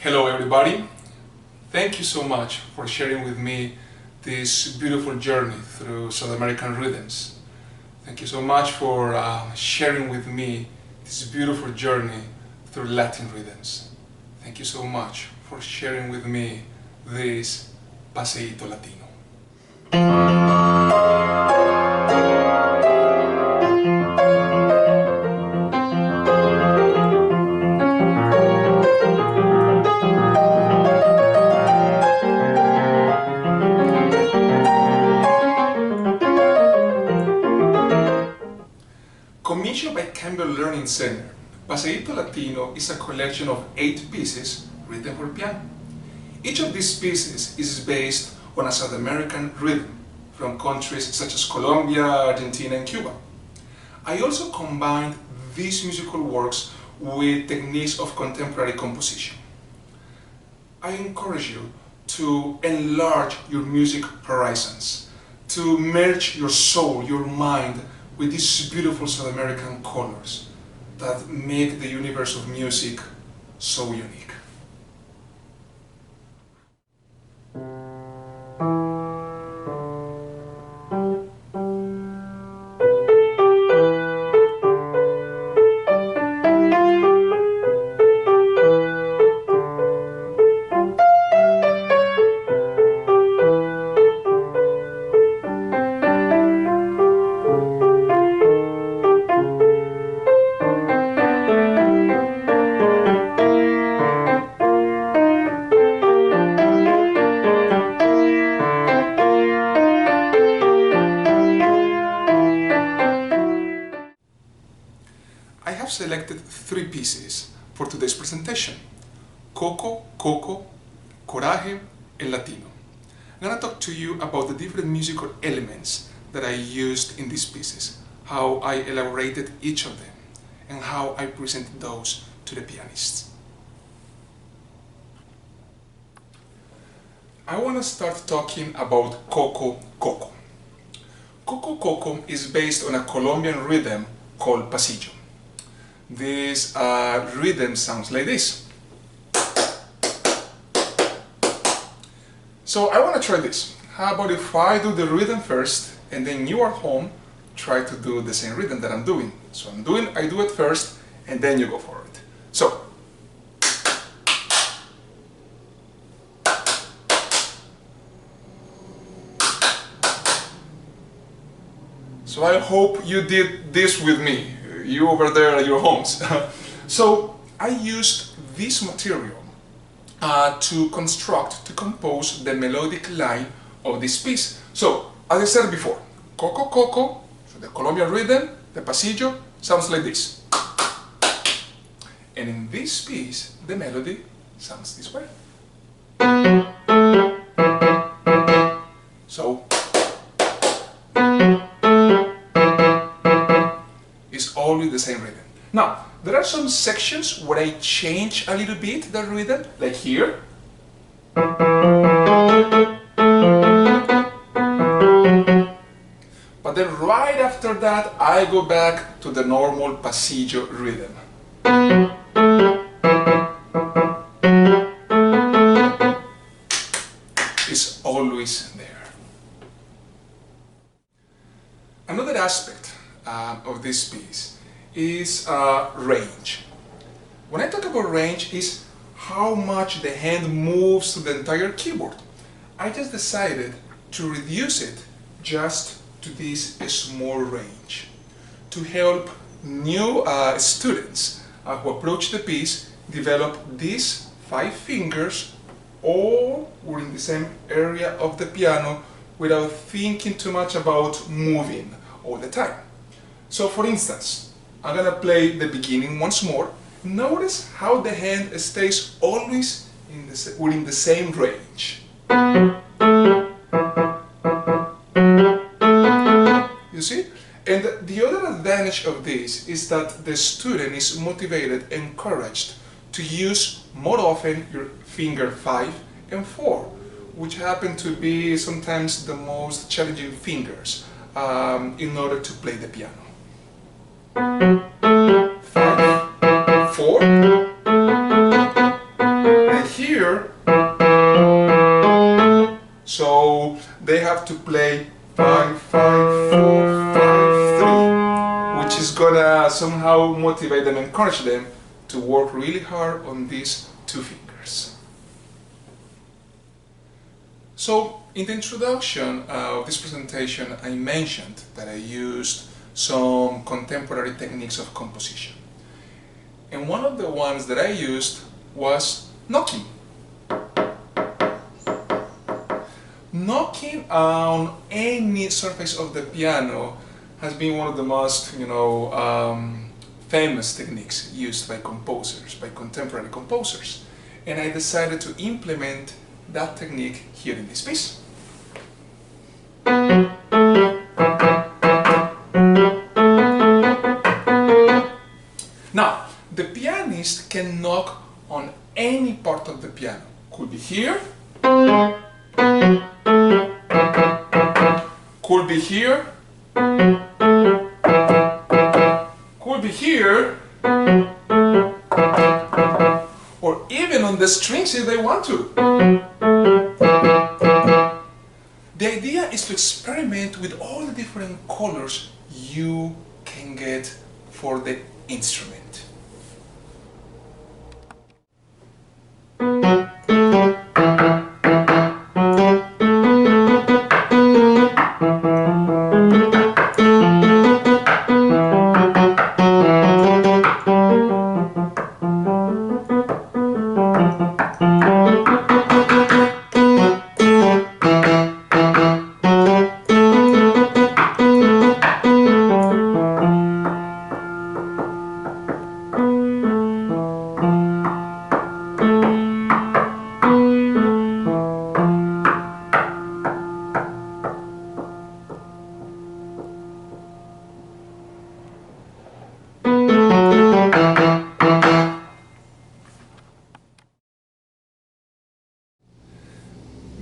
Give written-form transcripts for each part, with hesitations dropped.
Hello everybody, thank you so much for sharing with me this beautiful journey through South American rhythms. Thank you so much for sharing with me this beautiful journey through Latin rhythms. Thank you so much for sharing with me this Paseito Latino. Commissioned by Campbell Learning Center, Paseito Latino is a collection of 8 pieces written for piano. Each of these pieces is based on a South American rhythm from countries such as Colombia, Argentina and Cuba. I also combined these musical works with techniques of contemporary composition. I encourage you to enlarge your music horizons, to merge your soul, your mind with these beautiful South American colors that make the universe of music so unique. I have selected 3 pieces for today's presentation: Coco, Coco, Coraje, and Latino. I'm going to talk to you about the different musical elements that I used in these pieces, how I elaborated each of them, and how I presented those to the pianists. I want to start talking about Coco, Coco. Coco, Coco is based on a Colombian rhythm called Pasillo. This rhythm sounds like this. So I want to try this. How about if I do the rhythm first and then you at home try to do the same rhythm that I'm doing. So I do it first and then you go for it. So I hope you did this with me, you over there at your homes. So I used this material to compose the melodic line of this piece. So, as I said before, Coco Coco, so the Colombian rhythm, the pasillo, sounds like this. And in this piece, the melody sounds this way. So, it's always the same rhythm. Now, there are some sections where I change a little bit the rhythm, like here. But then right after that, I go back to the normal pasillo rhythm. It's always there. Another aspect of this piece is range. When I talk about range, is how much the hand moves to the entire keyboard. I just decided to reduce it just to this small range to help new students who approach the piece develop these 5 fingers all within the same area of the piano without thinking too much about moving all the time. So for instance, I'm going to play the beginning once more. Notice how the hand stays always within the same range. You see? And the other advantage of this is that the student is motivated, encouraged to use more often your finger 5 and 4, which happen to be sometimes the most challenging fingers in order to play the piano. 5, 4, and here here. So they have to play 5, 5, 4, 5, 3, which is gonna somehow motivate them, encourage them to work really hard on these two fingers. So in the introduction of this presentation, I mentioned that I used some contemporary techniques of composition. And one of the ones that I used was knocking. Knocking on any surface of the piano has been one of the most, famous techniques used by composers, by contemporary composers. And I decided to implement that technique here in this piece. Now, the pianist can knock on any part of the piano. Could be here, could be here, could be here, or even on the strings if they want to. The idea is to experiment with all the different colors you can get for the instrument.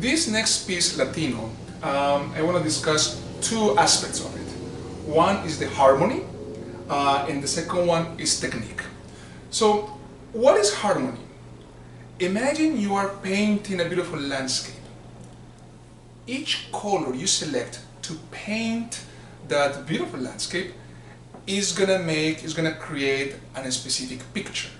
This next piece, Latino, I want to discuss two aspects of it. One is the harmony, and the second one is technique. So, what is harmony? Imagine you are painting a beautiful landscape. Each color you select to paint that beautiful landscape is gonna create a specific picture.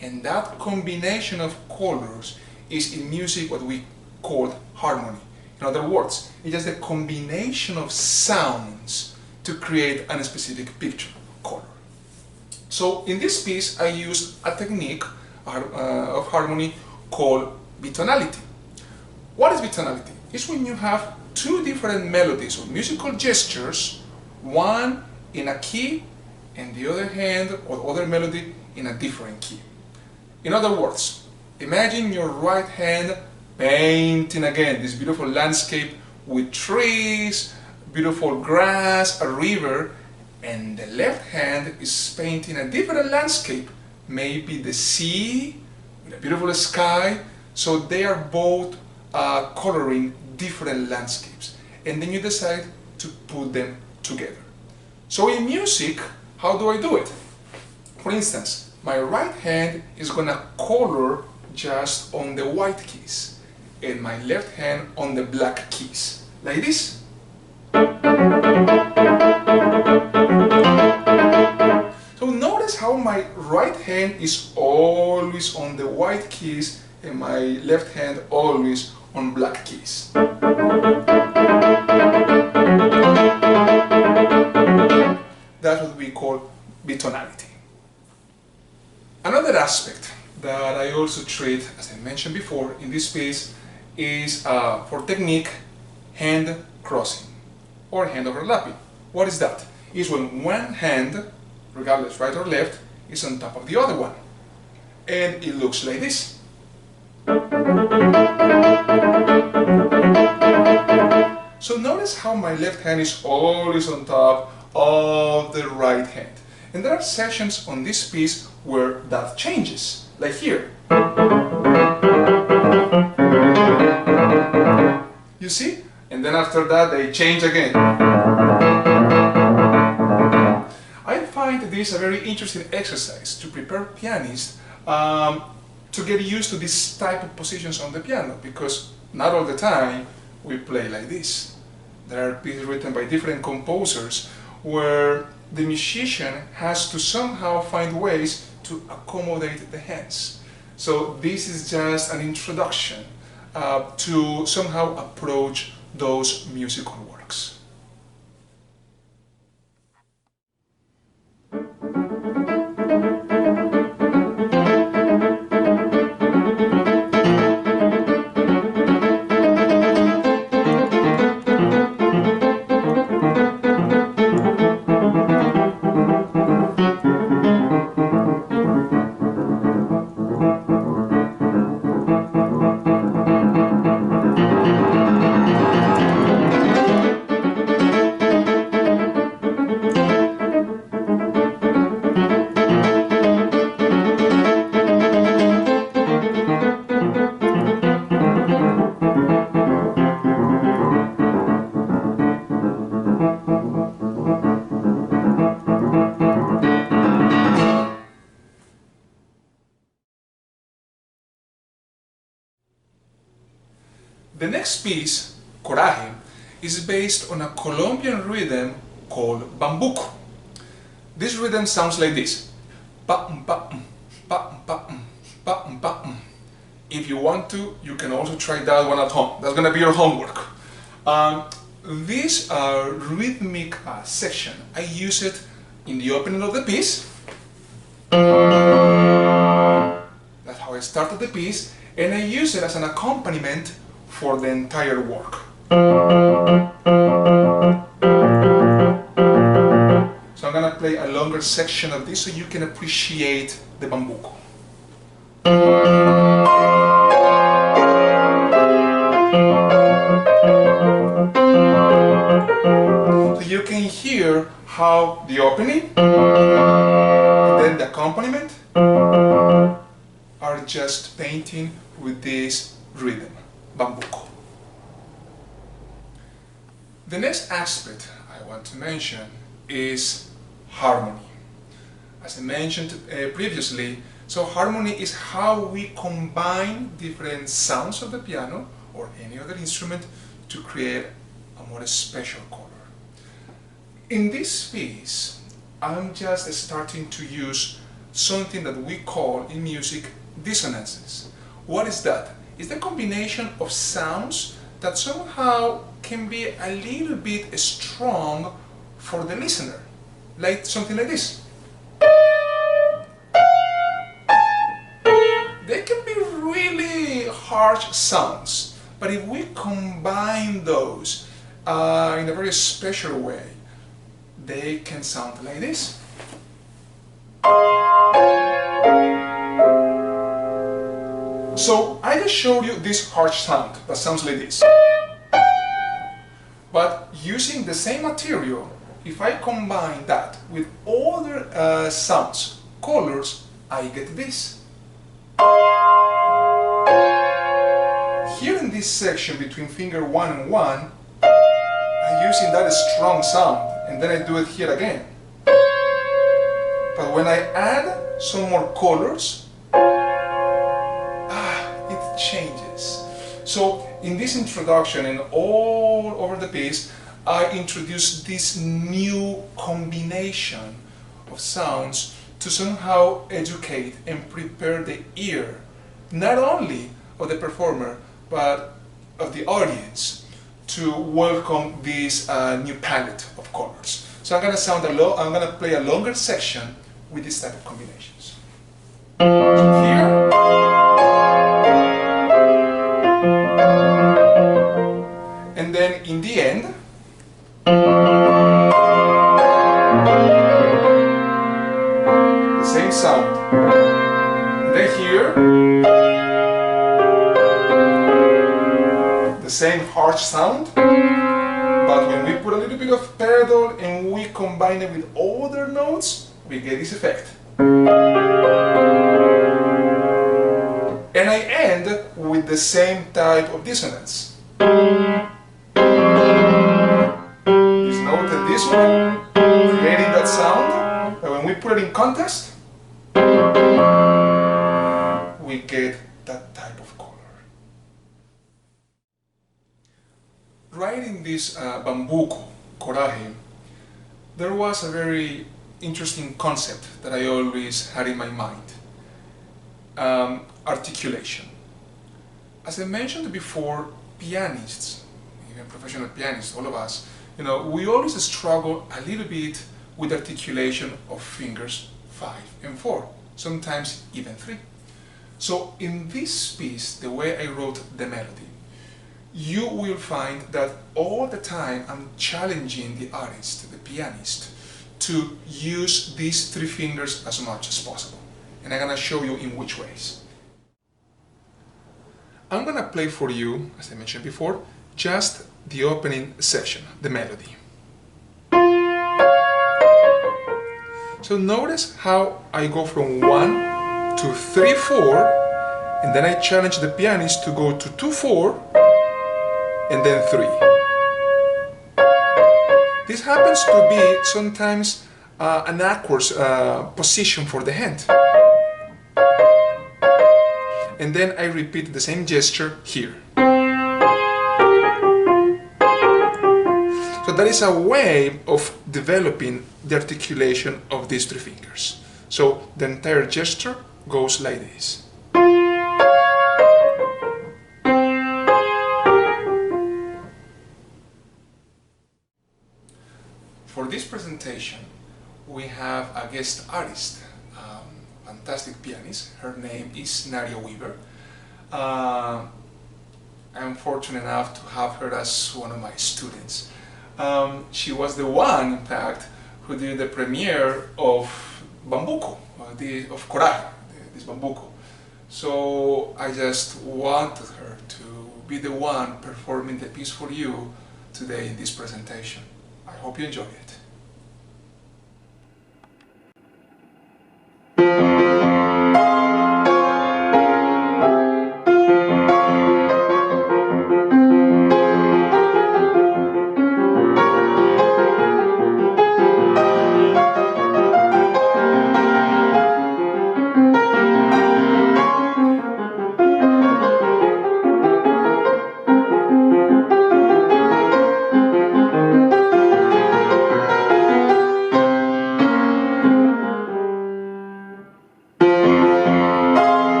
And that combination of colors is in music what we call harmony. In other words, it's just a combination of sounds to create a specific picture, color. So in this piece I used a technique of harmony called bitonality. What is bitonality? It's when you have two different melodies or musical gestures, one in a key and the other hand or other melody in a different key. In other words, imagine your right hand painting again this beautiful landscape with trees, beautiful grass, a river, and the left hand is painting a different landscape, maybe the sea, with a beautiful sky. So they are both coloring different landscapes, and then you decide to put them together. So in music, how do I do it? For instance, my right hand is gonna color just on the white keys, and my left hand on the black keys, like this. So notice how my right hand is always on the white keys and my left hand always on black keys. That's what we call bitonality. Another aspect that I also treat, as I mentioned before, in this piece is for technique, hand crossing or hand overlapping. What is that? It's when one hand, regardless right or left, is on top of the other one, and it looks like this. So notice how my left hand is always on top of the right hand, and there are sections on this piece where that changes, like here. You see? And then after that they change again. I find this a very interesting exercise to prepare pianists to get used to this type of positions on the piano, because not all the time we play like this. There are pieces written by different composers where the musician has to somehow find ways to accommodate the hands. So this is just an introduction to somehow approach those musical works. The next piece, Coraje, is based on a Colombian rhythm called bambuco. This rhythm sounds like this. If you want to, you can also try that one at home. That's going to be your homework. This rhythmic section, I use it in the opening of the piece. That's how I started the piece, and I use it as an accompaniment for the entire work. So I'm going to play a longer section of this so you can appreciate the bambuco. So you can hear how the opening and then the accompaniment are just painting with this rhythm, bambuco. The next aspect I want to mention is harmony. As I mentioned previously, so harmony is how we combine different sounds of the piano or any other instrument to create a more special color. In this piece, I'm just starting to use something that we call in music dissonances. What is that? It's the combination of sounds that somehow can be a little bit strong for the listener, like something like this. They can be really harsh sounds, but if we combine those in a very special way, they can sound like this. So I just showed you this harsh sound that sounds like this. But using the same material, if I combine that with other sounds, colors, I get this. Here in this section between finger 1 and 1, I'm using that strong sound, and then I do it here again. But when I add some more colors, it changes. So in this introduction and all over the piece, I introduce this new combination of sounds to somehow educate and prepare the ear, not only of the performer, but of the audience, to welcome this new palette of colors. So I'm going to play a longer section with this type of combinations. So here, and then in the end, the same sound. And then here, the same harsh sound, but when we put a little bit of pedal and we combine it with other notes, we get this effect. And I end with the same type of dissonance. This note and this one, creating that sound, and when we put it in context, we we get that type of color. Writing this bambuco, coraje, there was a very interesting concept that I always had in my mind. Articulation. As I mentioned before, pianists, even professional pianists, all of us, we always struggle a little bit with articulation of fingers 5 and 4, sometimes even 3. So in this piece, the way I wrote the melody, you will find that all the time I'm challenging the artist, the pianist, to use these 3 fingers as much as possible. And I'm gonna show you in which ways. I'm gonna play for you, as I mentioned before, just the opening section, the melody. So notice how I go from 1 to 3, 4, and then I challenge the pianist to go to 2, 4, and then 3. This happens to be sometimes an awkward position for the hand. And then I repeat the same gesture here. So that is a way of developing the articulation of these 3 fingers. So the entire gesture goes like this. For this presentation, we have a guest artist, fantastic pianist. Her name is Nadia Weaver. I'm fortunate enough to have her as one of my students. She was the one, in fact, who did the premiere of Bambuco, of Coraje, this Bambuco. So I just wanted her to be the one performing the piece for you today in this presentation. I hope you enjoy it.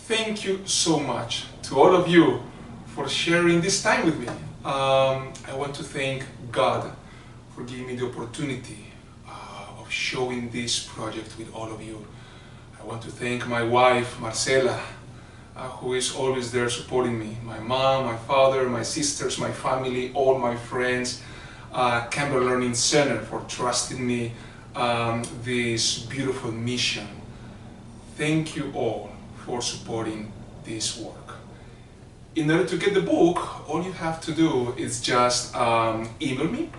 Thank you so much to all of you for sharing this time with me. I want to thank God for giving me the opportunity of showing this project with all of you. I want to thank my wife, Marcela, who is always there supporting me. My mom, my father, my sisters, my family, all my friends, Campbell Learning Center for trusting me this beautiful mission. Thank you all for supporting this work. In order to get the book, all you have to do is just email me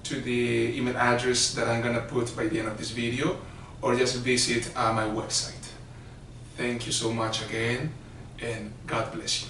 to the email address that I'm gonna put by the end of this video, or just visit my website. Thank you so much again, and God bless you.